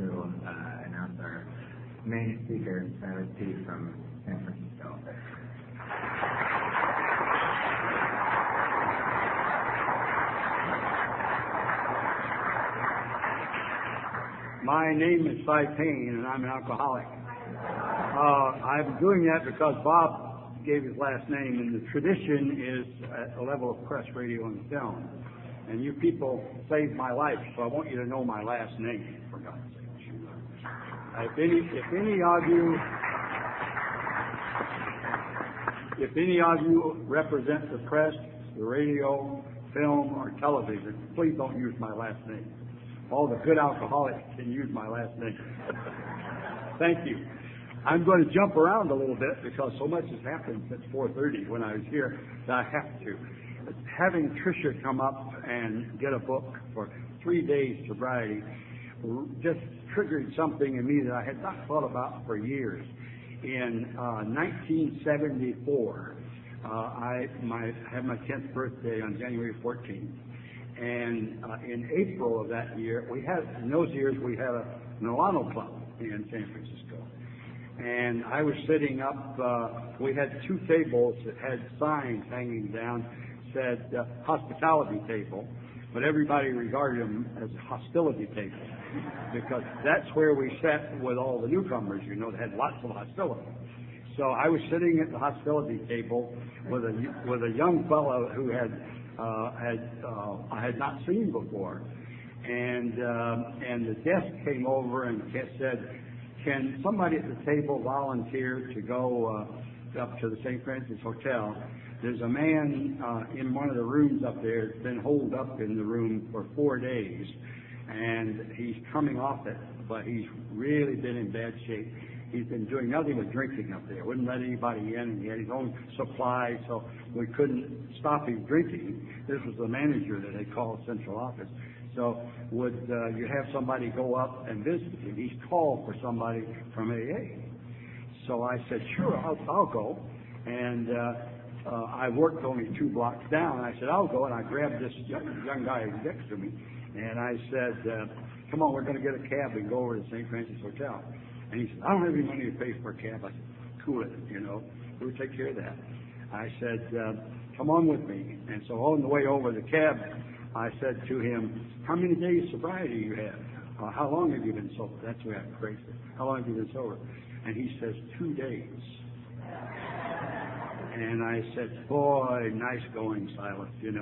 to announce our main speaker, Silas P. from San Francisco. My name is Silas P. and I'm an alcoholic. I'm doing that because Bob gave his last name, and the tradition is at the level of press, radio, and film. And you people saved my life, so I want you to know my last name, for God's sake. If any of you represent the press, the radio, film, or television, please don't use my last name. All the good alcoholics can use my last name. Thank you. I'm going to jump around a little bit because so much has happened since 4:30 when I was here that I have to. Having Tricia come up and get a book for 3 days sobriety just triggered something in me that I had not thought about for years. In 1974, I had my 10th birthday on January 14th. And in April of that year, in those years, we had a Milano Club in San Francisco. And I was sitting up, we had 2 tables that had signs hanging down, said hospitality table, but everybody regarded them as a hostility table because that's where we sat with all the newcomers, that had lots of hostility. So I was sitting at the hostility table with a young fellow who I had not seen before, and the desk came over and said, "Can somebody at the table volunteer to go up to the St. Francis Hotel? There's a man in one of the rooms up there that's been holed up in the room for 4 days, and he's coming off it, but he's really been in bad shape. He's been doing nothing but drinking up there. Wouldn't let anybody in, and he had his own supply, so we couldn't stop him drinking." This was the manager that they called central office. So would you have somebody go up and visit him? He's called for somebody from AA. So I said, "Sure, I'll go." And I worked only 2 blocks down. I said, "I'll go." And I grabbed this young guy next to me, and I said, "Come on, we're going to get a cab and go over to the St. Francis Hotel." And he said, "I don't have any money to pay for a cab." I said, "Cool it, we'll take care of that." I said, "Come on with me." And so on the way over the cab, I said to him, "How many days sobriety do you have? How long have you been sober?" That's the way I phrased it. "How long have you been sober?" And he says, 2 days. And I said, "Boy, nice going, Silas, You're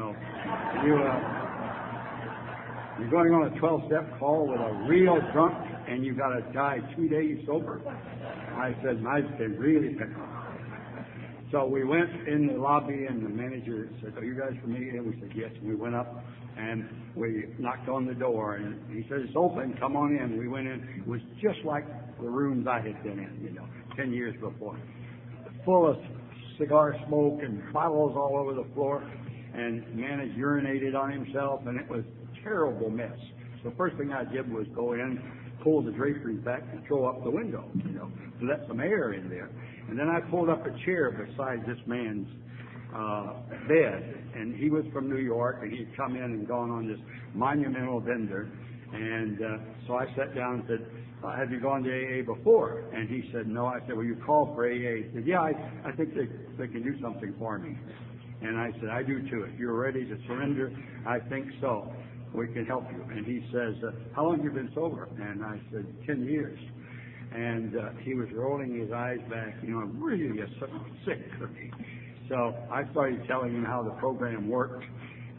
going on a 12-step call with a real drunk, and you got a guy 2 days sober." I said, "I've been really picking." So we went in the lobby, and the manager said, "Are you guys from AA?" And we said, "Yes." And we went up, and we knocked on the door, and he said, "It's open, come on in." We went in. It was just like the rooms I had been in, 10 years before. Full of cigar smoke and bottles all over the floor, and the man had urinated on himself, and it was a terrible mess. So the first thing I did was go in, pull the draperies back, and throw up the window, to let some air in there. And then I pulled up a chair beside this man's bed, and he was from New York, and he'd come in and gone on this monumental bender. And so I sat down and said, "Have you gone to AA before?" And he said, "No." I said, "Well, you called for AA." He said, "Yeah, I think they can do something for me." And I said, "I do too. If you're ready to surrender, I think so. We can help you." And he says, "How long have you been sober?" And I said, 10 years. And he was rolling his eyes back, really sick of me. So I started telling him how the program worked.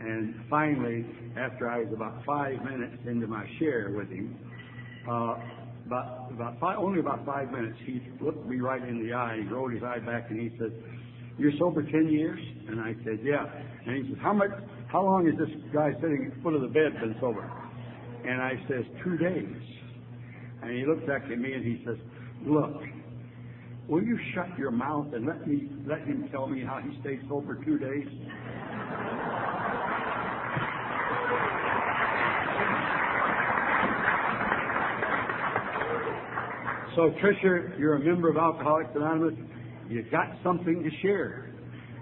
And finally, after I was about 5 minutes into my share with him, only about 5 minutes, he looked me right in the eye. He rolled his eye back, and he said, "You're sober 10 years?" And I said, "Yeah." And he said, How long has this guy sitting at the foot of the bed been sober?" And I says, 2 days. And he looked back at me and he says, "Look, will you shut your mouth and let him tell me how he stayed sober 2 days?" So, Tricia, you're a member of Alcoholics Anonymous. You got something to share.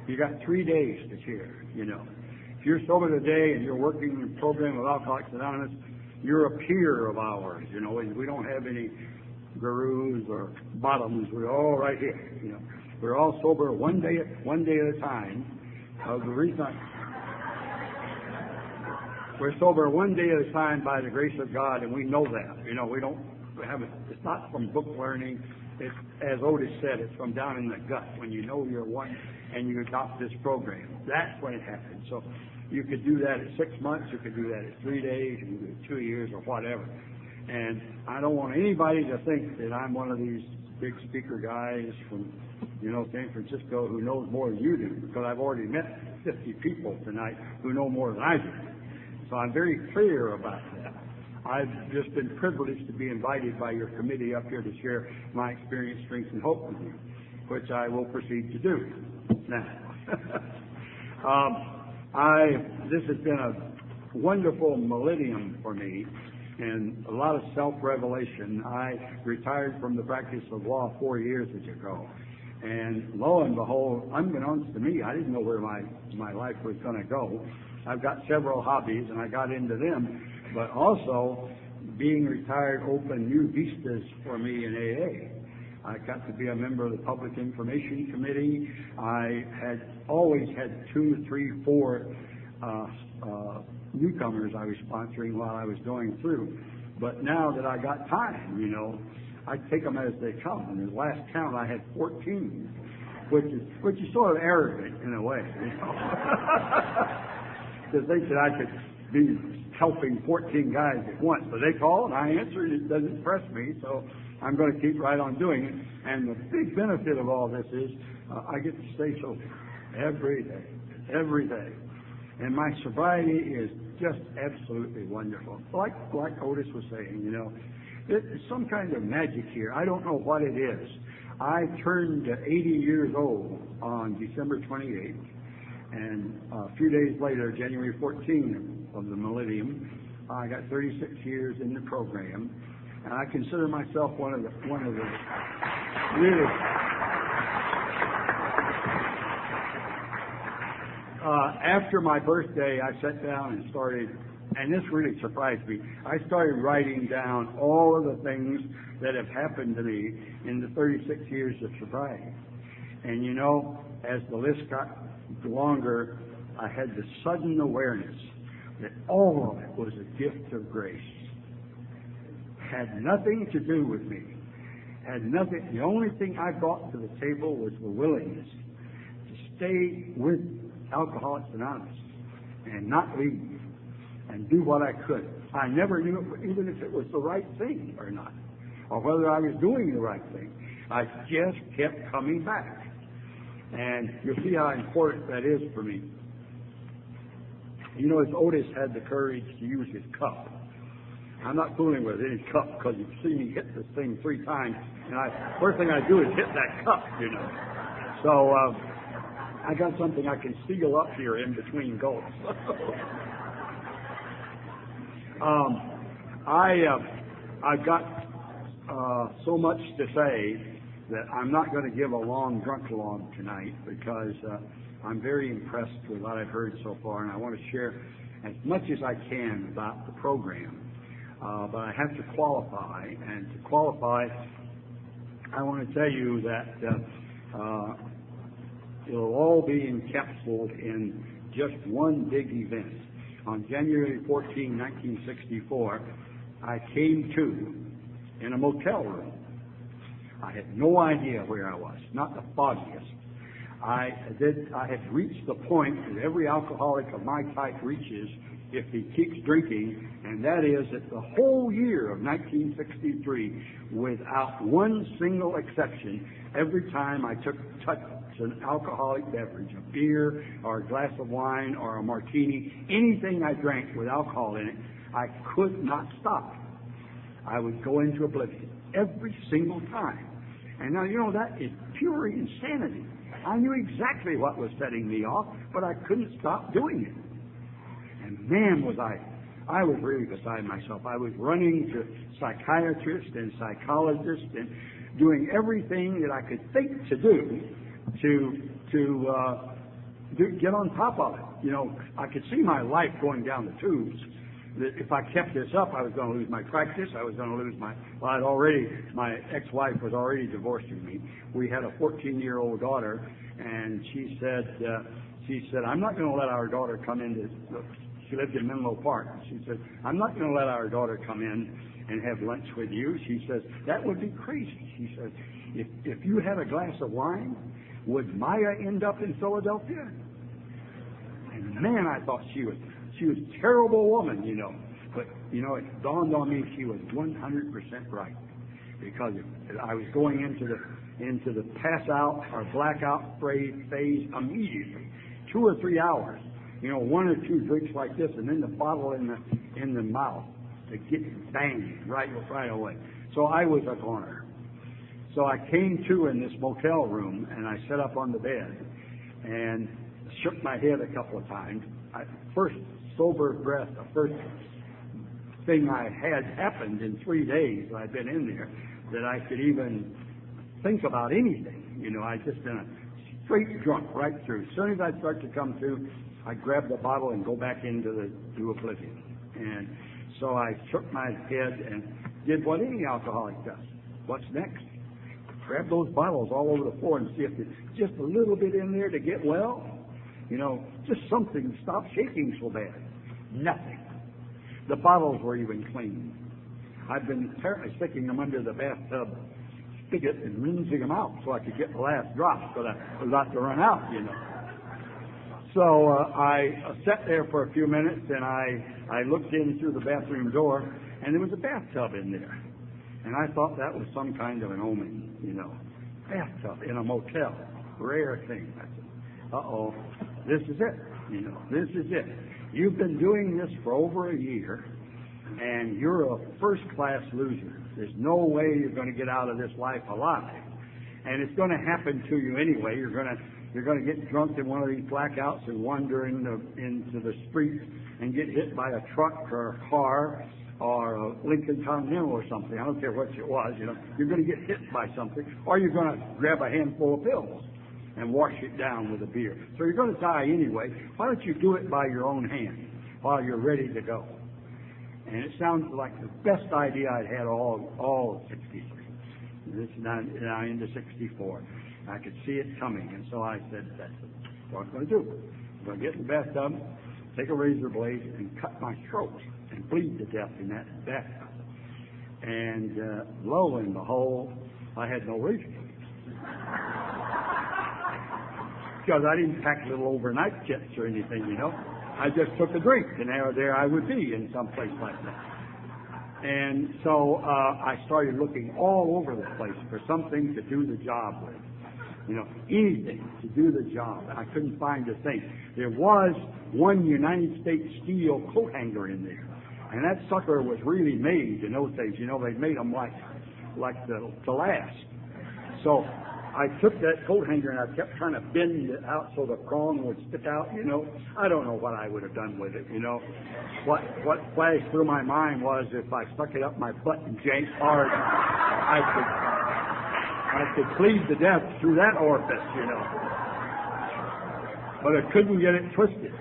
You got 3 days to share, If you're sober today and you're working in the program of Alcoholics Anonymous, you're a peer of ours, you know, and we don't have any gurus or bottoms. We're all right here, you know. We're all sober one day at a time. The reason we're sober one day at a time by the grace of God, and we know that. You know, we don't have it. It's not from book learning. It's, as Otis said, it's from down in the gut when you know you're one and you adopt this program. That's when it happens. So you could do that at 6 months. You could do that at 3 days. You can do it 2 years or whatever. And I don't want anybody to think that I'm one of these big speaker guys from, you know, San Francisco who knows more than you do, because I've already met 50 people tonight who know more than I do. So I'm very clear about that. I've just been privileged to be invited by your committee up here to share my experience, strength, and hope with you, which I will proceed to do now. This has been a wonderful millennium for me, and a lot of self-revelation. I retired from the practice of law 4 years ago, and lo and behold, unbeknownst to me, I didn't know where my life was going to go. I've got several hobbies, and I got into them, but also being retired opened new vistas for me in AA. I got to be a member of the Public Information Committee. I had always had 2, 3, 4 newcomers I was sponsoring while I was going through. But now that I got time, you know, I take them as they come. And the last count I had 14, which is sort of arrogant in a way, you know. To think that I could be helping 14 guys at once. But they call and I answer, and it doesn't impress me, so I'm going to keep right on doing it. And the big benefit of all this is I get to stay sober every day. And my sobriety is just absolutely wonderful. Like Otis was saying, you know, it's some kind of magic here. I don't know what it is. I turned 80 years old on December 28th. And a few days later, January 14th of the millennium, I got 36 years in the program, and I consider myself one of the really. After my birthday, I sat down and started, and this really surprised me. I started writing down all of the things that have happened to me in the 36 years of sobriety, and you know, as the list got longer, I had the sudden awareness that all of it was a gift of grace. Had nothing to do with me. Had nothing. The only thing I brought to the table was the willingness to stay with Alcoholics Anonymous and not leave and do what I could. I never knew even if it was the right thing or not, or whether I was doing the right thing. I just kept coming back. And you'll see how important that is for me. You know, as Otis had the courage to use his cup. I'm not fooling with any cup, because you've seen me hit this thing 3 times, and first thing I do is hit that cup, you know. So I got something I can seal up here in between gulps. I've got so much to say that I'm not going to give a long drunk log tonight, because I'm very impressed with what I've heard so far, and I want to share as much as I can about the program. But I have to qualify, and to qualify, I want to tell you that it'll all be encapsulated in just one big event. On January 14, 1964, I came to in a motel room. I had no idea where I was, not the foggiest. I had reached the point that every alcoholic of my type reaches if he keeps drinking, and that is that the whole year of 1963, without one single exception, every time I touched an alcoholic beverage, a beer or a glass of wine or a martini, anything I drank with alcohol in it, I could not stop. I would go into oblivion every single time. And now, you know, that is pure insanity. I knew exactly what was setting me off, but I couldn't stop doing it. And man, was I was really beside myself. I was running to psychiatrists and psychologists and doing everything that I could think to do to get on top of it. You know, I could see my life going down the tubes, that if I kept this up, I was going to lose my practice. I was going to lose my ex-wife was already divorcing me. We had a 14-year-old daughter, and she said, I'm not going to let our daughter come into, she lived in Menlo Park. She said, I'm not going to let our daughter come in and have lunch with you. She says, that would be crazy. She says, if you had a glass of wine, would Maya end up in Philadelphia? And man, I thought she was a terrible woman, But, it dawned on me she was 100% right. Because I was going into the pass out or blackout phase immediately. 2 or 3 hours. 1 or 2 drinks like this, and then the bottle in the mouth. To get banged right away. So I was a goner. So I came to in this motel room, and I sat up on the bed and shook my head a couple of times. First sober breath, the first thing I had happened in 3 days I'd been in there that I could even think about anything. I'd just been a straight drunk right through. As soon as I'd start to come to, I'd grab the bottle and go back into oblivion. And so I shook my head and did what any alcoholic does. What's next? Grab those bottles all over the floor and see if there's just a little bit in there to get well. Just something to stop shaking so bad. Nothing. The bottles were even clean. I've been apparently sticking them under the bathtub spigot and rinsing them out so I could get the last drop so that I was about to run out, So I sat there for a few minutes, and I looked in through the bathroom door, and there was a bathtub in there. And I thought that was some kind of an omen, Bathtub in a motel. Rare thing. I said, uh-oh, this is it. This is it. You've been doing this for over a year, and you're a first-class loser. There's no way you're going to get out of this life alive. And it's going to happen to you anyway. You're going to get drunk in one of these blackouts and wander into the streets and get hit by a truck or a car or a Lincoln Continental or something. I don't care what it was. You're going to get hit by something, or you're going to grab a handful of pills and wash it down with a beer. So you're going to die anyway. Why don't you do it by your own hand while you're ready to go? And it sounds like the best idea I'd had all 63. This is now into 64. I could see it coming, and so I said, that's what I'm going to do. I'm going to get in the bathtub, take a razor blade, and cut my throat and bleed to death in that bathtub. And lo and behold, I had no razor blade. Because I didn't pack little overnight kits or anything, I just took a drink, and there I would be in some place like that. And so I started looking all over the place for something to do the job with. Anything to do the job. I couldn't find a thing. There was one United States steel coat hanger in there. And that sucker was really made in those days. They made them like to last. So I took that coat hanger and I kept trying to bend it out so the prong would stick out, I don't know what I would have done with it, What flashed through my mind was if I stuck it up my butt and janked hard, I could bleed to death through that orifice, But I couldn't get it twisted.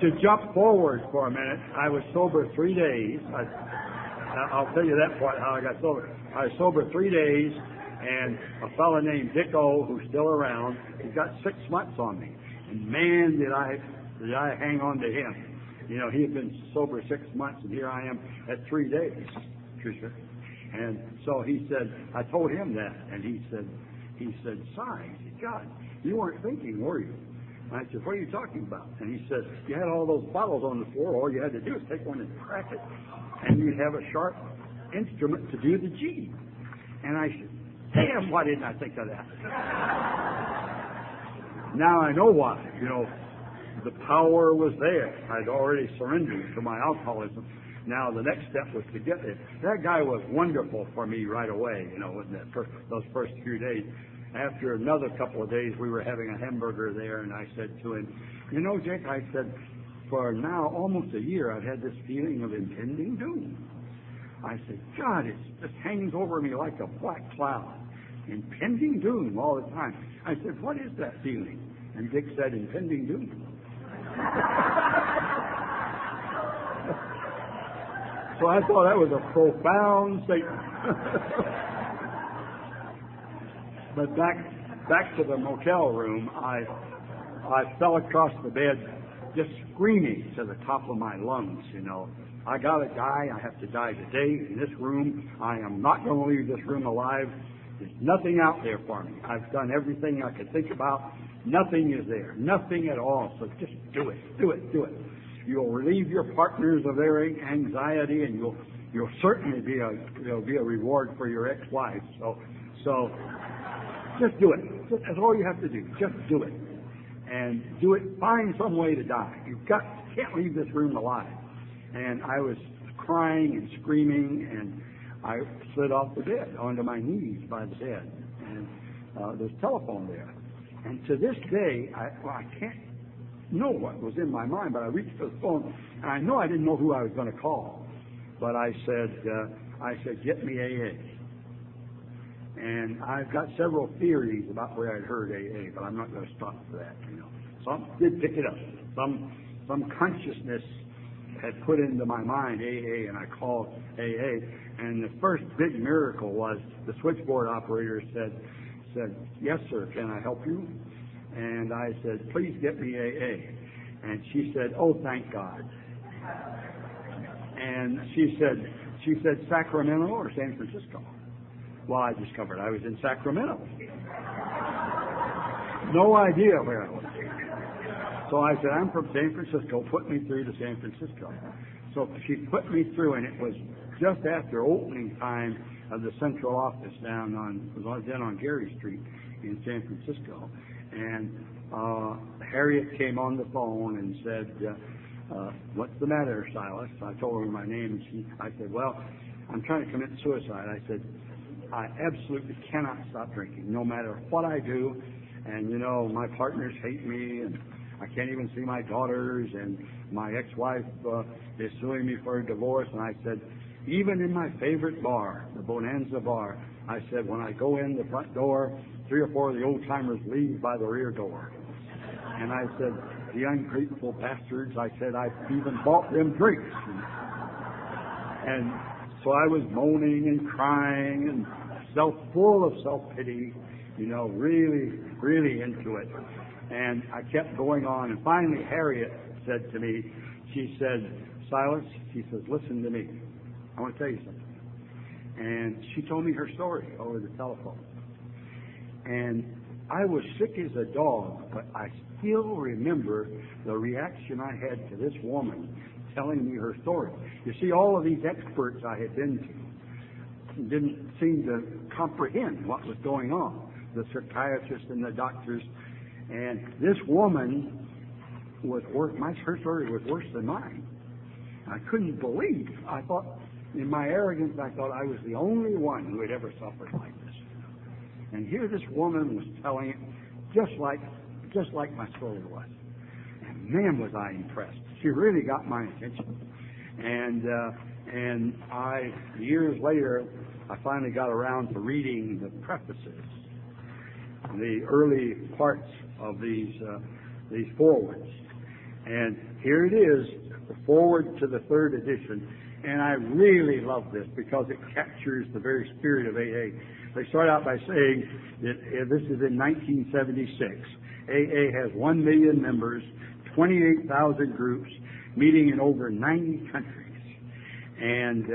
To jump forward for a minute, I was sober 3 days. I'll tell you that part, how I got sober. I was sober 3 days, and a fellow named Dick O, who's still around, he got 6 months on me. And man, did I hang on to him. He had been sober 6 months, and here I am at 3 days. And so he said, I told him that, and he said, "Sorry, God, you weren't thinking, were you?" And I said, "What are you talking about?" And he said, "You had all those bottles on the floor. All you had to do is take one and crack it, and you'd have a sharp instrument to do the G." And I said, "Damn, why didn't I think of that?" Now I know why. The power was there. I'd already surrendered to my alcoholism. Now the next step was to get it. That guy was wonderful for me right away, in those first few days. After another couple of days, we were having a hamburger there, and I said to him, Jake, I said, for now almost a year, I've had this feeling of impending doom. I said, God, it just hangs over me like a black cloud. Impending doom all the time. I said, what is that feeling? And Dick said, impending doom. So I thought that was a profound statement. But back to the motel room, I fell across the bed just screaming to the top of my lungs, you know. I gotta die. I have to die today in this room. I am not going to leave this room alive. There's nothing out there for me. I've done everything I could think about. Nothing is there. Nothing at all. So just do it. Do it. Do it. You'll relieve your partners of their anxiety, and you'll certainly there'll be a reward for your ex-wife. So just do it. That's all you have to do. Just do it. And do it. Find some way to die. You can't leave this room alive. And I was crying and screaming, and I slid off the bed onto my knees by the bed. And there's a telephone there. And to this day, I can't know what was in my mind, but I reached for the phone, and I know I didn't know who I was going to call. But I said, get me AA. And I've got several theories about where I'd heard AA, but I'm not going to stop for that. You know, some did pick it up. Some consciousness had put into my mind AA, and I called AA. And the first big miracle was the switchboard operator said, yes, sir, can I help you? And I said, please get me AA. And she said, oh, thank God. And she said Sacramento or San Francisco. Well, I discovered I was in Sacramento. No idea where I was. So I said, I'm from San Francisco, put me through to San Francisco. So she put me through, and it was just after opening time of the central office down on Gary Street in San Francisco. And Harriet came on the phone and said, what's the matter, Silas? I told her my name, and I said, well, I'm trying to commit suicide. I said, I absolutely cannot stop drinking, no matter what I do. And, you know, my partners hate me, and I can't even see my daughters, and my ex-wife is suing me for a divorce. And I said, even in my favorite bar, the Bonanza Bar, I said, when I go in the front door, 3 or 4 of the old-timers leave by the rear door. And I said, the ungrateful bastards, I said, I've even bought them drinks. And so I was moaning and crying and full of self-pity, you know, really, really into it. And I kept going on. And finally, Harriet said to me, she said, Silas, she says, listen to me. I want to tell you something. And she told me her story over the telephone. And I was sick as a dog, but I still remember the reaction I had to this woman telling me her story. You see, all of these experts I had been to didn't seem to comprehend what was going on, the psychiatrists and the doctors. And this woman was worse. Her story was worse than mine. I couldn't believe. I thought, in my arrogance, I thought I was the only one who had ever suffered like this. And here this woman was telling it just like my story was. And man, was I impressed. She really got my attention. And I, years later, I finally got around to reading the prefaces, the early parts of these forewords. And here it is, the foreword to the 3rd edition. And I really love this because it captures the very spirit of AA. They start out by saying that this is in 1976. AA has 1 million members, 28,000 groups, meeting in over 90 countries. And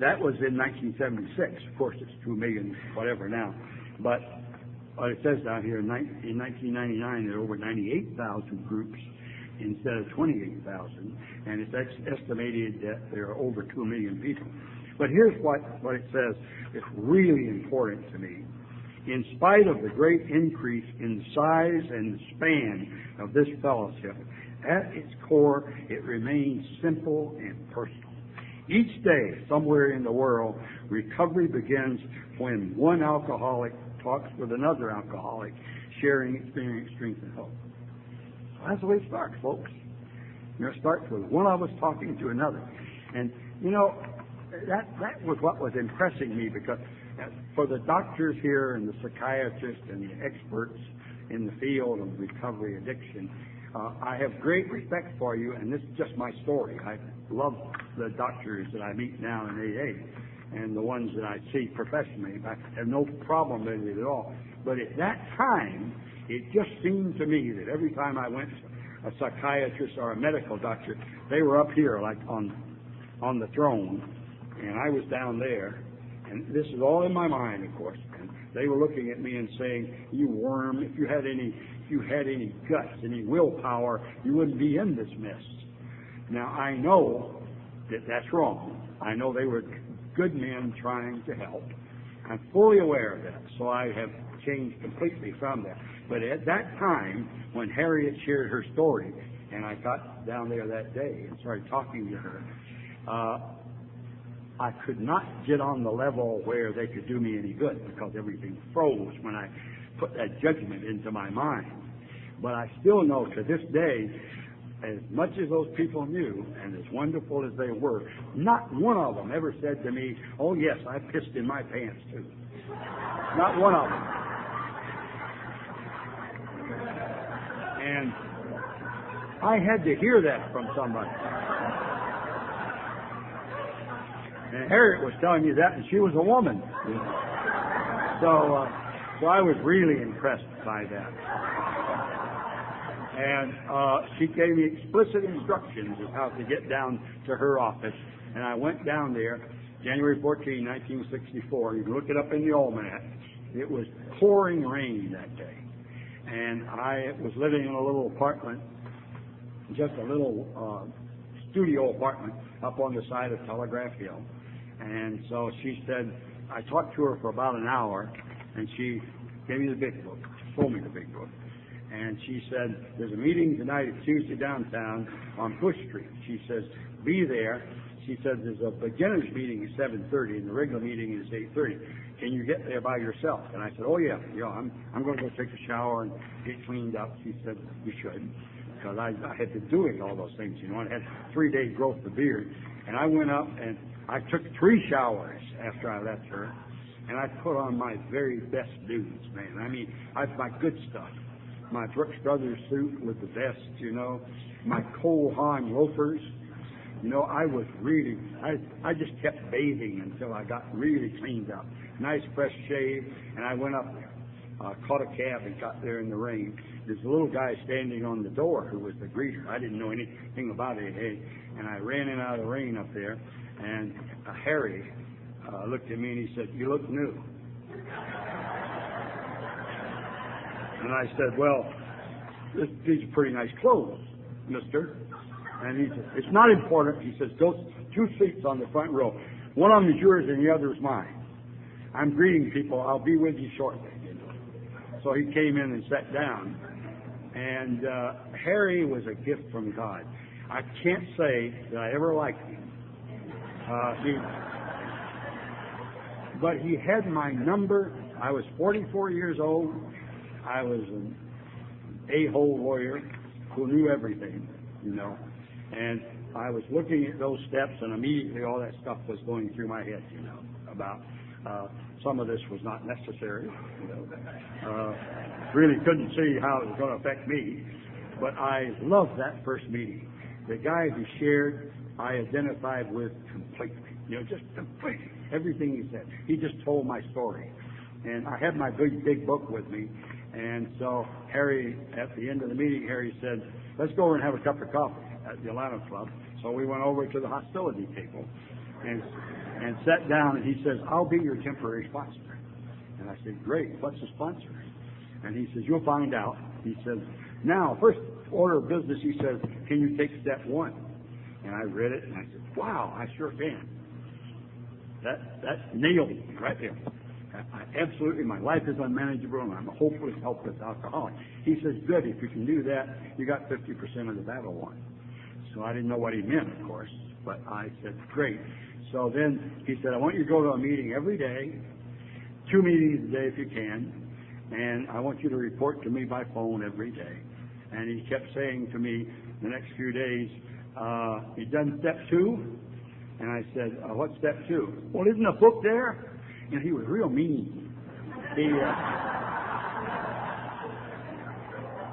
that was in 1976. Of course, it's 2 million, whatever now. But what it says down here, in 1999, there are over 98,000 groups instead of 28,000. And it's estimated that there are over 2 million people. But here's what it says. It's really important to me. In spite of the great increase in the size and the span of this fellowship, at its core, it remains simple and personal. Each day, somewhere in the world, recovery begins when one alcoholic talks with another alcoholic, sharing experience, strength, and hope. So that's the way it starts, folks. It starts with one of us talking to another. And, you know, that was what was impressing me, because for the doctors here and the psychiatrists and the experts in the field of recovery addiction, I have great respect for you, and this is just my story. I love the doctors that I meet now in AA and the ones that I see professionally. I have no problem with it at all. But at that time, it just seemed to me that every time I went to a psychiatrist or a medical doctor, they were up here, like on the throne, and I was down there. And this is all in my mind, of course. And they were looking at me and saying, "You worm, if you had any guts, any willpower, you wouldn't be in this mess." Now, I know that that's wrong. I know they were good men trying to help. I'm fully aware of that, so I have changed completely from that. But at that time, when Harriet shared her story, and I got down there that day and started talking to her, I could not get on the level where they could do me any good because everything froze when I put that judgment into my mind. But I still know to this day, as much as those people knew and as wonderful as they were, not one of them ever said to me, "Oh yes, I pissed in my pants too." Not one of them. And I had to hear that from somebody. And Harriet was telling me that, and she was a woman. So I was really impressed by that. And she gave me explicit instructions of how to get down to her office. And I went down there January 14, 1964. You can look it up in the almanac. It was pouring rain that day. And I was living in a little apartment, just a little studio apartment up on the side of Telegraph Hill. And so she said, I talked to her for about an hour, and she gave me the big book, told me the big book. And she said, there's a meeting tonight at Tuesday downtown on Bush Street. She says, be there. She said, there's a beginner's meeting at 7:30, and the regular meeting is 8:30. Can you get there by yourself? And I said, oh, yeah, I'm going to go take a shower and get cleaned up. She said, you should, because I had been doing all those things, I had 3-day growth of beard. And I went up, and I took 3 showers after I left her, and I put on my very best dudes, man. I mean, I've my good stuff. My Brooks Brothers suit with the vest, my Cole Haan loafers. I was really, I just kept bathing until I got really cleaned up. Nice fresh shave, and I went up there, caught a cab and got there in the rain. There's a little guy standing on the door who was the greeter. I didn't know anything about it, and I ran in out of the rain up there, and Harry looked at me and he said, you look new. And I said, well, these are pretty nice clothes, mister. And he said, it's not important. He says, those 2 seats on the front row. One of them is yours and the other is mine. I'm greeting people. I'll be with you shortly. So he came in and sat down. And Harry was a gift from God. I can't say that I ever liked him. But he had my number. I was 44 years old. I was an a-hole lawyer who knew everything, And I was looking at those steps, and immediately all that stuff was going through my head, about some of this was not necessary. Really couldn't see how it was going to affect me. But I loved that first meeting. The guy who shared, I identified with completely. Just completely. Everything he said. He just told my story. And I had my big book with me. And so Harry, at the end of the meeting, Harry said, let's go over and have a cup of coffee at the Atlanta Club. So we went over to the hostility table and sat down, and he says, I'll be your temporary sponsor. And I said, great, what's the sponsor? And he says, you'll find out. He says, now, first order of business, he says, can you take step 1? And I read it, and I said, wow, I sure can. That nailed me right there. Absolutely, my life is unmanageable, and I'm a hopeless, helpless alcoholic. He says, good, if you can do that, you got 50% of the battle won. So I didn't know what he meant, of course, but I said, great. So then he said, I want you to go to a meeting every day, 2 meetings a day if you can, and I want you to report to me by phone every day. And he kept saying to me the next few days, you done step 2? And I said, what's step 2? Well, isn't a book there? And he was real mean.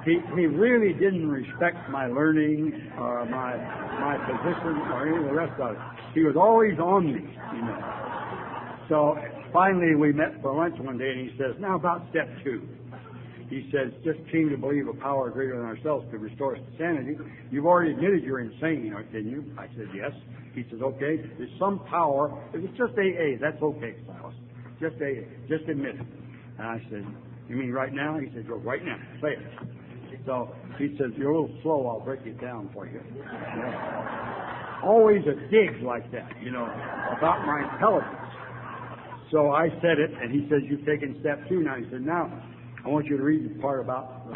he really didn't respect my learning or my position or any of the rest of it. He was always on me, you know. So finally we met for lunch one day, and he says, now about step 2. He says, just came to believe a power greater than ourselves could restore us to sanity. You've already admitted you're insane, didn't you? I said, yes. He says, okay, there's some power. If it's just AA, that's okay, Silas. Just AA. Just admit it. And I said, you mean right now? He said, go right now. Say it. So he says, you're a little slow. I'll break it down for you. Always a dig like that, about my intelligence. So I said it, and he says, you've taken step 2 now. He said, now I want you to read the part about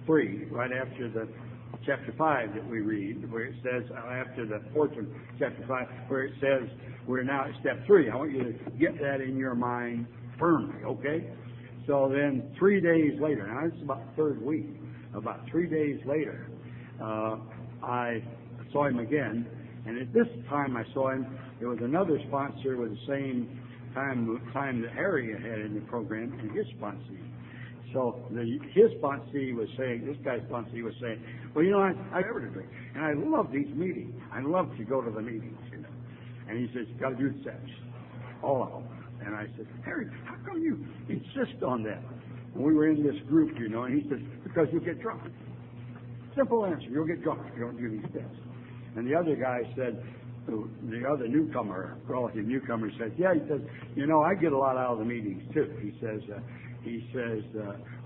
3, right after the chapter 5 that we read, where it says, after the 4th chapter 5, where it says, we're now at step 3. I want you to get that in your mind firmly, okay? So then 3 days later, now it's about the 3rd week, about 3 days later, I saw him again, and at this time I saw him, there was another sponsor with the same time that Harry had in the program, and his sponsor. So his sponsee was saying, this guy's sponsee was saying, well, I never drink, and I love these meetings. I love to go to the meetings, And he says, you got to do the steps, all of them. And I said, Harry, how come you insist on that? And we were in this group, and he says, because you'll get drunk. Simple answer, you'll get drunk if you don't do these steps. And the other guy said, the other newcomer, relative newcomer, said, yeah, he says, I get a lot out of the meetings too. He says,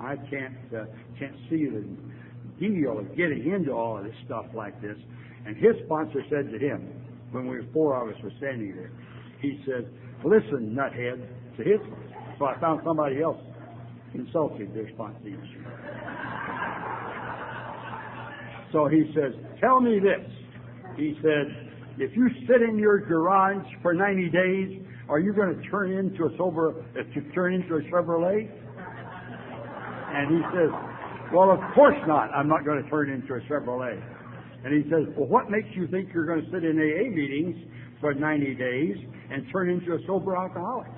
I can't see the deal of getting into all of this stuff like this. And his sponsor said to him, when 4 of us were standing there, he said, listen, nuthead, to his sponsor. So I found somebody else insulted their sponsor. So he says, tell me this. He said, if you sit in your garage for 90 days, are you going to turn into a Chevrolet? And he says, well, of course not. I'm not going to turn into a Chevrolet. And he says, well, what makes you think you're going to sit in AA meetings for 90 days and turn into a sober alcoholic?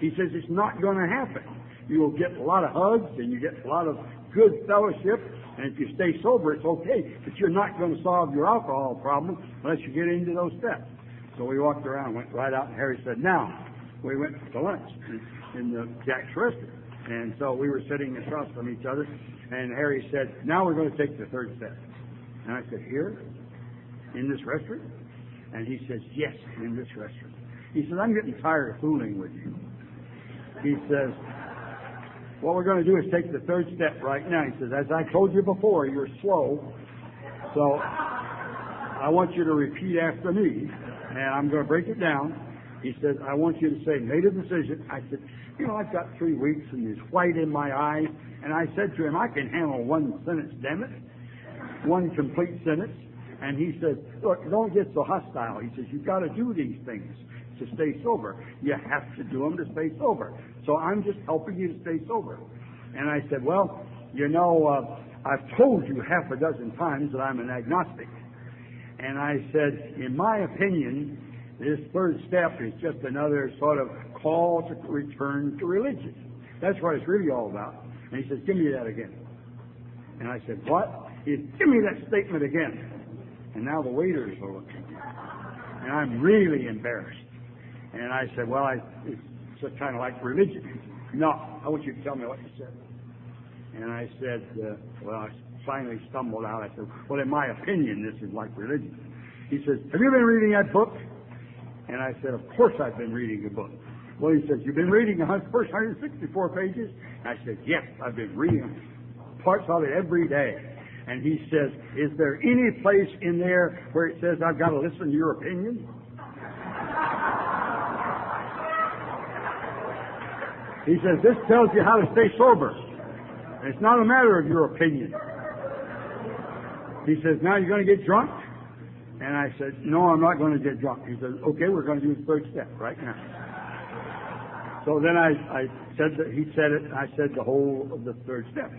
He says, it's not going to happen. You will get a lot of hugs and you get a lot of good fellowship. And if you stay sober, it's okay. But you're not going to solve your alcohol problem unless you get into those steps. So we walked around, went right out, and Harry said, now, we went to lunch in the Jack's restaurant. And so we were sitting across from each other, and Harry said, now we're going to take the 3rd step. And I said, here? In this restaurant? And he says, yes, in this restaurant. He says, I'm getting tired of fooling with you. He says, what we're going to do is take the 3rd step right now. He says, as I told you before, you're slow, so I want you to repeat after me, and I'm going to break it down. He says, I want you to say, made a decision. I said, I've got 3 weeks, and there's white in my eyes. And I said to him, I can handle 1 sentence, damn it. 1 complete sentence. And he said, look, don't get so hostile. He says, you've got to do these things to stay sober. You have to do them to stay sober. So I'm just helping you to stay sober. And I said, well, I've told you half a dozen times that I'm an agnostic. And I said, in my opinion, this 3rd step is just another sort of call to return to religion. That's what it's really all about. And he says, give me that again. And I said, what? He said, give me that statement again. And now the waiters are looking. And I'm really embarrassed. And I said, well, it's just kind of like religion. No, I want you to tell me what you said. And I said, I finally stumbled out. I said, well, in my opinion, this is like religion. He says, have you been reading that book? And I said, of course I've been reading the book. Well, he says, you've been reading the first 164 pages? And I said, yes, I've been reading parts of it every day. And he says, is there any place in there where it says I've got to listen to your opinion? He says, this tells you how to stay sober. And it's not a matter of your opinion. He says, now you're going to get drunk? And I said, no, I'm not going to get drunk. He says, okay, we're going to do the 3rd step right now. So then I said that he said it, and I said the whole of the 3rd step.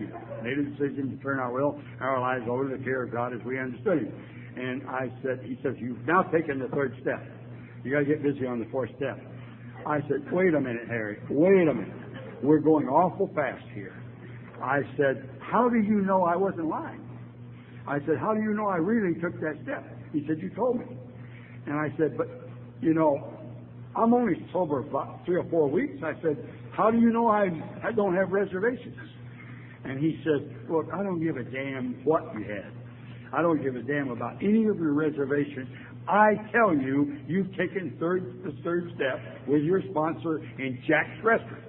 Made a decision to turn our will, our lives over to the care of God as we understood Him. And I said, he says, you've now taken the 3rd step. You got to get busy on the 4th step. I said, wait a minute, Harry, wait a minute. We're going awful fast here. I said, how do you know I wasn't lying? I said, how do you know I really took that step? He said, you told me. And I said, but, I'm only sober about 3 or 4 weeks. I said, how do you know I don't have reservations? And he said, look, I don't give a damn what you had. I don't give a damn about any of your reservations. I tell you, you've taken the third step with your sponsor in Jack's Restaurant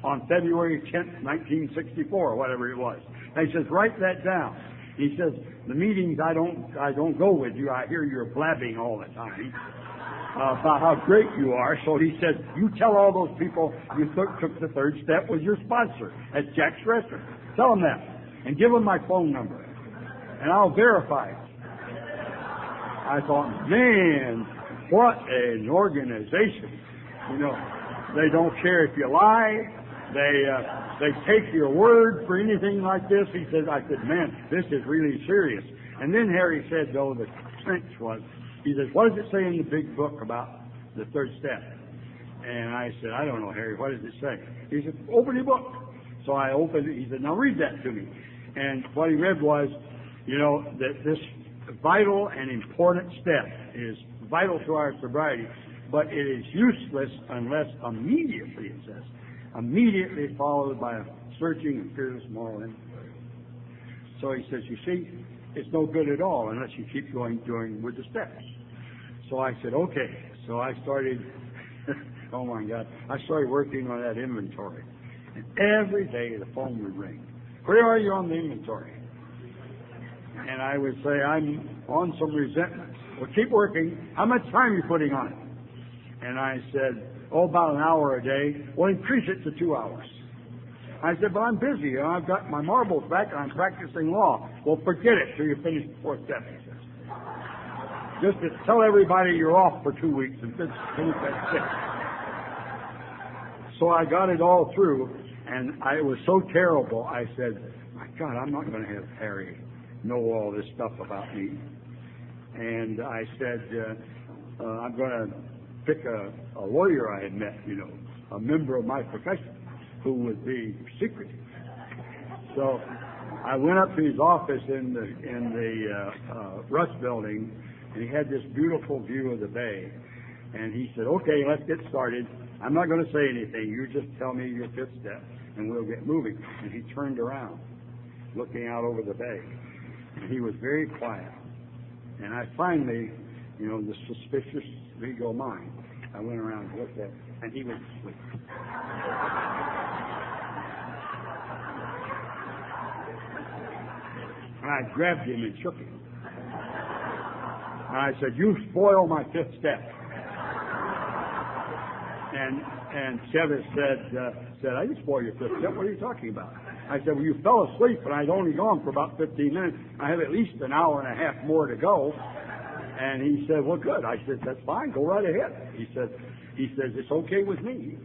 on February 10th, 1964, or whatever it was. And he says, write that down. He says, the meetings I don't go with you. I hear you're blabbing all the time about how great you are. So he said, you tell all those people you took the third step with your sponsor at Jack's Restaurant. Tell them that. And give them my phone number. And I'll verify it. I thought, man, what an organization. They don't care if you lie. They take your word for anything like this. I said, man, this is really serious. And then Harry said, though, the trench was, he says, what does it say in the big book about the third step? And I said, I don't know, Harry, what does it say? He said, open your book. So I opened it. He said, now read that to me. And what he read was, that this vital and important step is vital to our sobriety, but it is useless unless immediately, it says, immediately followed by a searching and fearless moral inquiry. So he says, you see, it's no good at all unless you keep doing with the steps. So I said, okay. So I started, oh my God, I started working on that inventory. And every day the phone would ring. Where are you on the inventory? And I would say, I'm on some resentments. Well, keep working. How much time are you putting on it? And I said, about an hour a day. Well, increase it to 2 hours. I said, but I'm busy. I've got my marbles back and I'm practicing law. Well, forget it till you finish the fourth step, he says. Just to tell everybody you're off for 2 weeks and finish that step. So I got it all through, and it was so terrible, I said, my God, I'm not going to have Harry know all this stuff about me. And I said, I'm going to pick a lawyer I had met, a member of my profession, who would be secretive. So I went up to his office in the Russ building, and he had this beautiful view of the bay. And he said, okay, let's get started. I'm not going to say anything. You just tell me your fifth step, and we'll get moving. And he turned around, looking out over the bay. And he was very quiet. And I finally, the suspicious legal mind, I went around and looked at him, and he was asleep. And I grabbed him and shook him. And I said, you spoil my fifth step. And Chevis said, I didn't spoil your fifth step. What are you talking about? I said, well, you fell asleep, and I'd only gone for about 15 minutes. I have at least an hour and a half more to go. And he said, well, good. I said, that's fine. Go right ahead. He says, it's okay with me.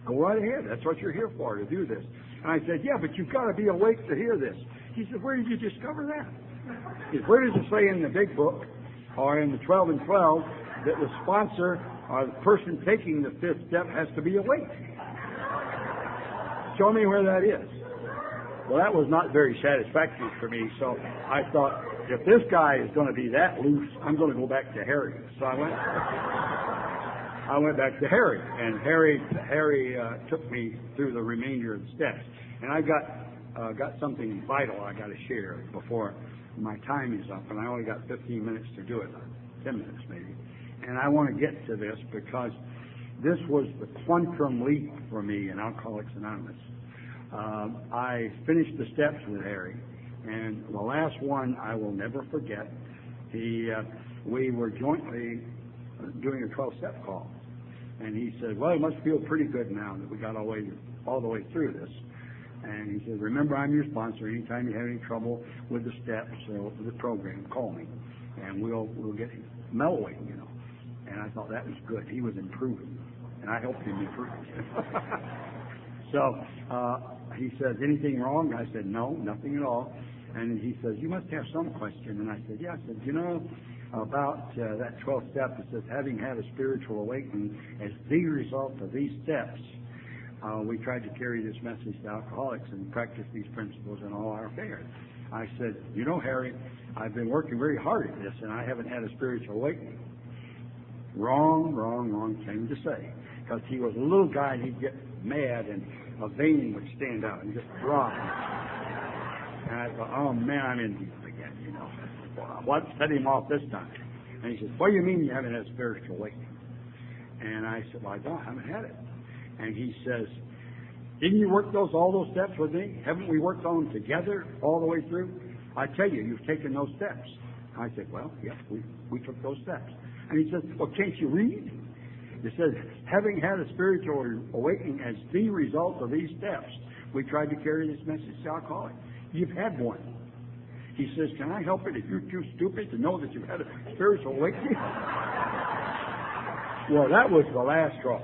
Go right ahead. That's what you're here for, to do this. And I said, yeah, but you've got to be awake to hear this. He said, where did you discover that? He said, where does it say in the big book or in the 12 and 12 that the sponsor or the person taking the fifth step has to be awake? Show me where that is. Well, that was not very satisfactory for me, so I thought, if this guy is going to be that loose, I'm going to go back to Harry. So I went back to Harry, and Harry took me through the remainder of the steps. And I got something vital I got to share before my time is up, and I only got 15 minutes to do it, 10 minutes maybe. And I want to get to this because this was the quantum leap for me in Alcoholics Anonymous. I finished the steps with Harry, and the last one I will never forget. We were jointly doing a 12-step call, and he said, well, it must feel pretty good now that we got all the way through this. And he said, remember, I'm your sponsor. Anytime you have any trouble with the steps or with the program, call me, and we'll get mellowing, And I thought that was good. He was improving, and I helped him improve. So he says, anything wrong? I said, no, nothing at all. And he says, you must have some question. And I said, yeah. I said, about that 12th step, it says, having had a spiritual awakening as the result of these steps, we tried to carry this message to alcoholics and practice these principles in all our affairs. I said, you know, Harry, I've been working very hard at this, and I haven't had a spiritual awakening. Wrong thing to say. Because he was a little guy, and he'd get mad, and a vein would stand out and just drop. And I thought, oh, man, I'm in deep again, you know. What set him off this time? And he said, what do you mean you haven't had a spiritual awakening? And I said, well, I haven't had it. And he says, didn't you work all those steps with me? Haven't we worked on them together all the way through? I tell you, you've taken those steps. I said, well, yes, we took those steps. And he says, well, can't you read? He says, having had a spiritual awakening as the result of these steps, we tried to carry this message to alcoholics. You've had one. He says, can I help it if you're too stupid to know that you've had a spiritual awakening? Well, that was the last straw.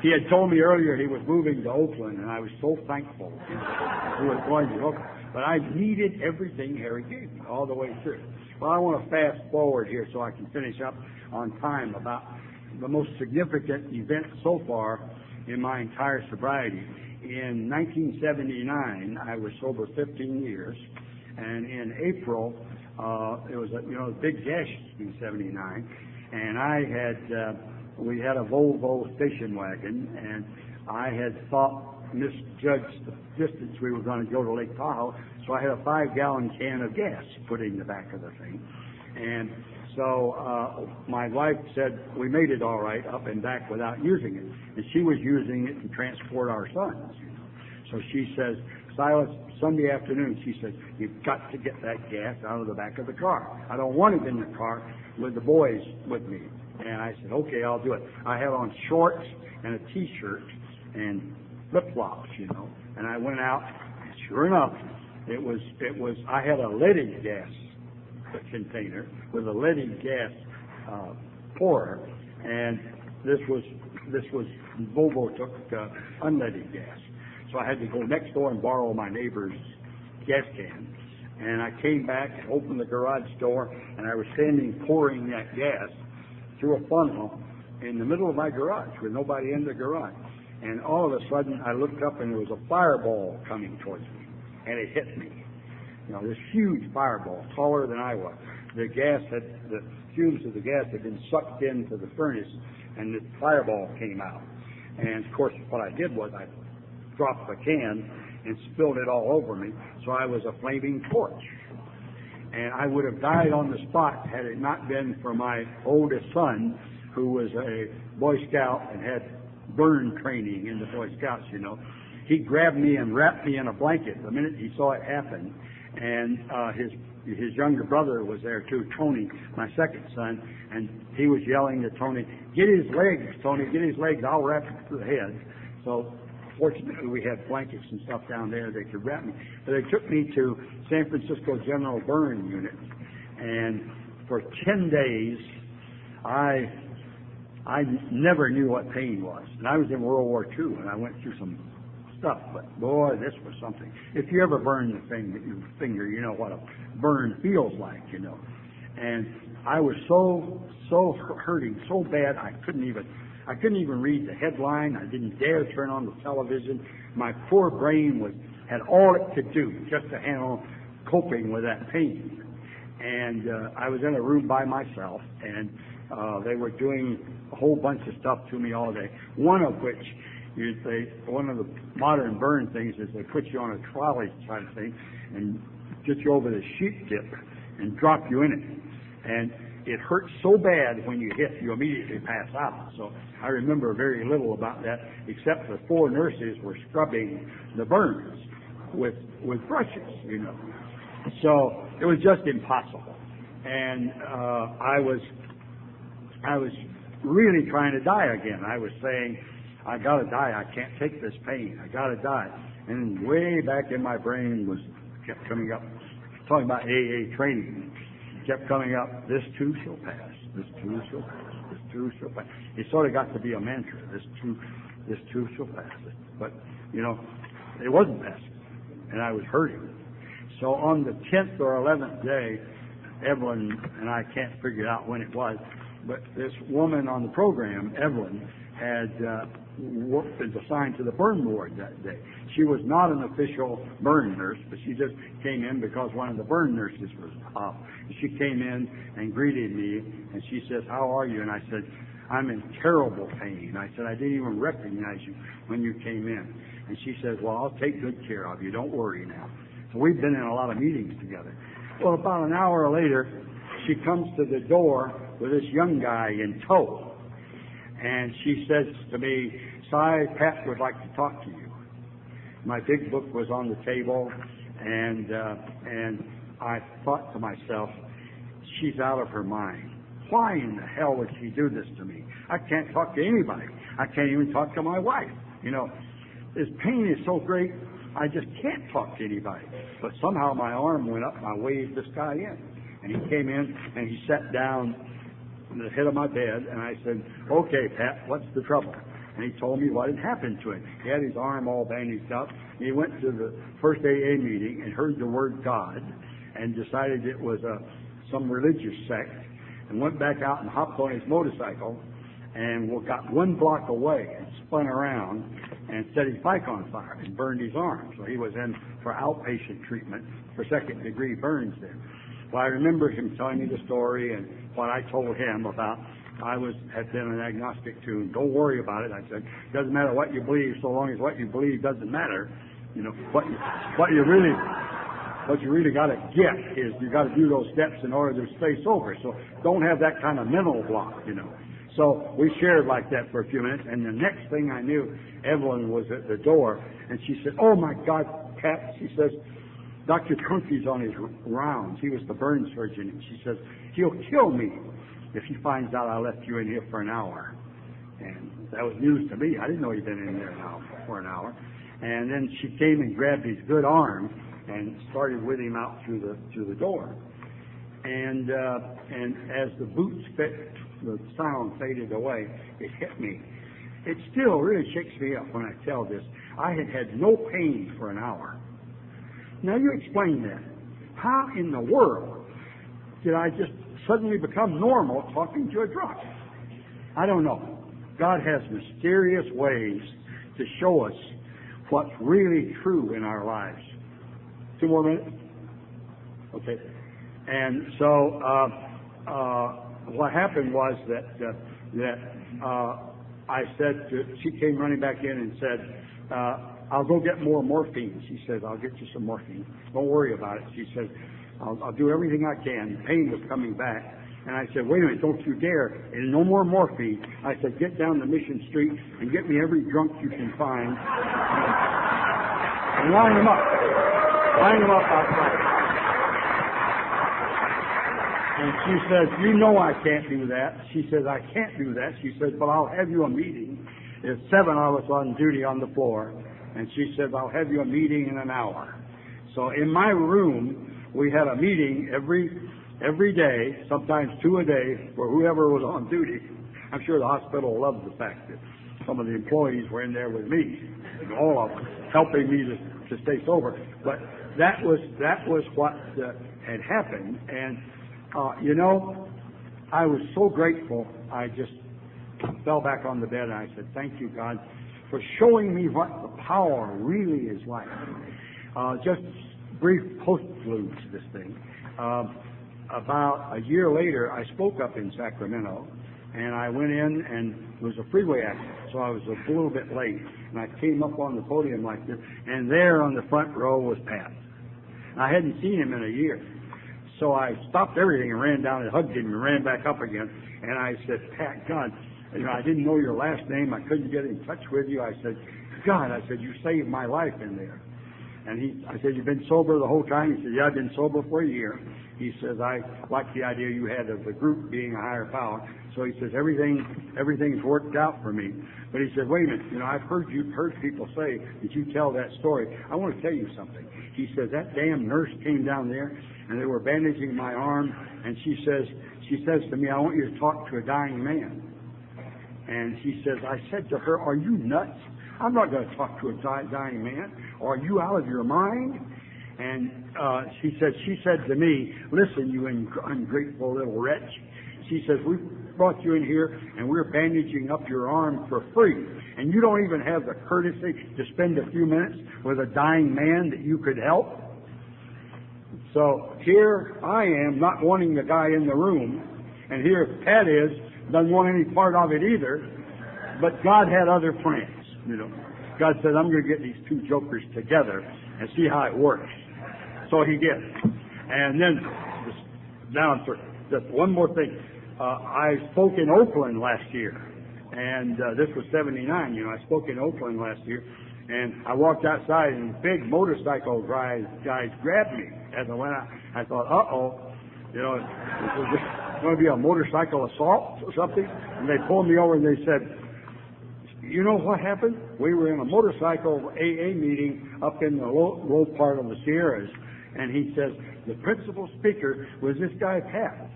He had told me earlier he was moving to Oakland, and I was so thankful he was going to Oakland. But I needed everything Harry gave me all the way through. Well, I want to fast forward here so I can finish up on time about the most significant event so far in my entire sobriety. In 1979, I was sober 15 years, and in April, it was a big dash in 79, and we had a Volvo station wagon, and I had misjudged the distance we were going to go to Lake Tahoe, so I had a 5-gallon can of gas put in the back of the thing. And so my wife said we made it all right up and back without using it. And she was using it to transport our sons. So she says, Silas, Sunday afternoon, she said, you've got to get that gas out of the back of the car. I don't want it in the car with the boys with me. And I said, okay, I'll do it. I had on shorts and a T-shirt and flip-flops, And I went out, and sure enough, I had a leaded gas container with a leaded gas pourer, and this was Volvo took unleaded gas. So I had to go next door and borrow my neighbor's gas can. And I came back and opened the garage door, and I was standing pouring that gas through a funnel in the middle of my garage with nobody in the garage. And all of a sudden, I looked up, and there was a fireball coming towards me, and it hit me. This huge fireball, taller than I was. The fumes of the gas had been sucked into the furnace, and the fireball came out. And of course, what I did was I dropped the can and spilled it all over me, so I was a flaming torch. And I would have died on the spot had it not been for my oldest son, who was a Boy Scout and had burn training in the Boy Scouts, He grabbed me and wrapped me in a blanket the minute he saw it happen. And his younger brother was there too, Tony, my second son, and he was yelling to Tony, get his legs, Tony, get his legs, I'll wrap him to the head. So fortunately we had blankets and stuff down there they could wrap me. But they took me to San Francisco General Burn Unit, and for 10 days I never knew what pain was. And I was in World War II, and I went through some stuff, but boy, this was something. If you ever burn your finger, you know what a burn feels like, And I was so hurting, so bad, I couldn't even read the headline. I didn't dare turn on the television. My poor brain had all it could do just to handle coping with that pain. And I was in a room by myself, and they were doing a whole bunch of stuff to me all day. One of which, one of the modern burn things is they put you on a trolley type thing and get you over the sheet tip and drop you in it. And it hurts so bad when you hit, you immediately pass out. So I remember very little about that, except the 4 nurses were scrubbing the burns with brushes, So it was just impossible. And I was really trying to die again. I was saying, I gotta die. I can't take this pain. I gotta die. And way back in my brain kept coming up, talking about AA training. It kept coming up, this too shall pass. This too shall pass. This too shall pass. It sort of got to be a mantra. This too shall pass. But, it wasn't passing. And I was hurting. So on the 10th or 11th day, Evelyn, and I can't figure out when it was, but this woman on the program, Evelyn, had worked as assigned to the burn ward that day. She was not an official burn nurse, but she just came in because one of the burn nurses was off. She came in and greeted me, and she says, "How are you?" And I said, "I'm in terrible pain." I said, "I didn't even recognize you when you came in." And she says, "Well, I'll take good care of you. Don't worry now." So we've been in a lot of meetings together. Well, about an hour later, she comes to the door with this young guy in tow. And she says to me, "Si, Pat would like to talk to you." My big book was on the table, and I thought to myself, she's out of her mind. Why in the hell would she do this to me? I can't talk to anybody. I can't even talk to my wife. You know, this pain is so great, I just can't talk to anybody. But somehow my arm went up and I waved this guy in. And he came in and he sat down on the head of my bed, and I said, "Okay, Pat, what's the trouble?" And he told me what had happened to him. He had his arm all bandaged up. He went to the first AA meeting and heard the word God and decided it was some religious sect, and went back out and hopped on his motorcycle and got 1 block away and spun around and set his bike on fire and burned his arm. So he was in for outpatient treatment for second-degree burns there. Well, I remember him telling me the story and what I told him about had been an agnostic too. Don't worry about it. I said, doesn't matter what you believe, so long as what you believe doesn't matter. You know, what you really got to get is you got to do those steps in order to stay sober. So don't have that kind of mental block, you know. So we shared like that for a few minutes, and the next thing I knew, Evelyn was at the door, and she said, "Oh my God, Pat," she says, "Dr. Kunke's on his rounds. He was the burn surgeon." And she says, "He'll kill me if he finds out I left you in here for an hour." And that was news to me. I didn't know he'd been in there now for an hour. And then she came and grabbed his good arm and started with him out through the door. And as the boots fit, the sound faded away, it hit me. It still really shakes me up when I tell this. I had had no pain for an hour. Now you explain that. How in the world did I just suddenly become normal talking to a drunk? I don't know. God has mysterious ways to show us what's really true in our lives. 2 more minutes? Okay. And so what happened was that I said she came running back in and said, "I'll go get more morphine." She says, "I'll get you some morphine. Don't worry about it." She says, I'll do everything I can. The pain was coming back. And I said, "Wait a minute, don't you dare. And no more morphine." I said, "Get down to Mission Street and get me every drunk you can find. And line them up. Line them up outside." And she says, "You know I can't do that." She says, "I can't do that." She says, "But I'll have you a meeting." There's 7 of us on duty on the floor. And she says, "I'll have you a meeting in an hour." So in my room, we had a meeting every day, sometimes 2 a day, for whoever was on duty. I'm sure the hospital loved the fact that some of the employees were in there with me, all of them, helping me to stay sober. But that was what had happened. And I was so grateful. I just fell back on the bed and I said, "Thank you, God, for showing me what the power really is like." Just brief postlude to this thing. About a year later, I spoke up in Sacramento, and I went in, and it was a freeway accident, so I was a little bit late. And I came up on the podium like this, and there on the front row was Pat. I hadn't seen him in a year. So I stopped everything and ran down and hugged him and ran back up again. And I said, "Pat, God, I didn't know your last name. I couldn't get in touch with you." I said, "God," I said, "you saved my life in there." And I said, "You've been sober the whole time?" He said, "Yeah, I've been sober for a year." He says, "I like the idea you had of the group being a higher power." So he says, everything's worked out for me. But he said, "Wait a minute, I've heard people say that you tell that story. I want to tell you something." He says, "That damn nurse came down there and they were bandaging my arm, and she says to me, 'I want you to talk to a dying man.' And she says, I said to her, 'Are you nuts? I'm not going to talk to a dying man. Are you out of your mind?' And she said to me, listen, you ungrateful little wretch. She says, we brought you in here and we're bandaging up your arm for free. And you don't even have the courtesy to spend a few minutes with a dying man that you could help. So here I am, not wanting the guy in the room. And here Pat doesn't want any part of it either. But God had other plans, you know. God said, I'm going to get these two jokers together and see how it works. So he did. And then, just one more thing. I spoke in Oakland last year, and this was 79, you know. I spoke in Oakland last year, and I walked outside, and big motorcycle guys grabbed me as I went out. I thought, you know, is this going to be a motorcycle assault or something? And they pulled me over, and they said, you know what happened? We were in a motorcycle AA meeting up in the low part of the Sierras, and he says, the principal speaker was this guy, Pat.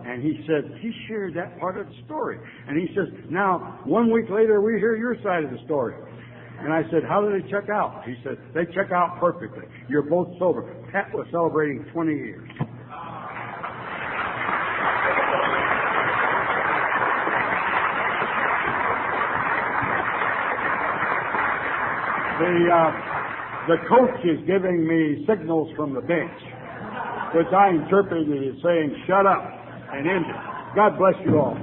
And he said, he shared that part of the story. And he says, now, 1 week later, we hear your side of the story. And I said, how do they check out? He said, they check out perfectly. You're both sober. Pat was celebrating 20 years. The coach is giving me signals from the bench, which I interpreted as saying, shut up and end it. God bless you all.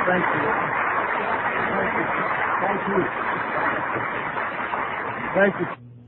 Thank you. Thank you. Thank you. Thank you.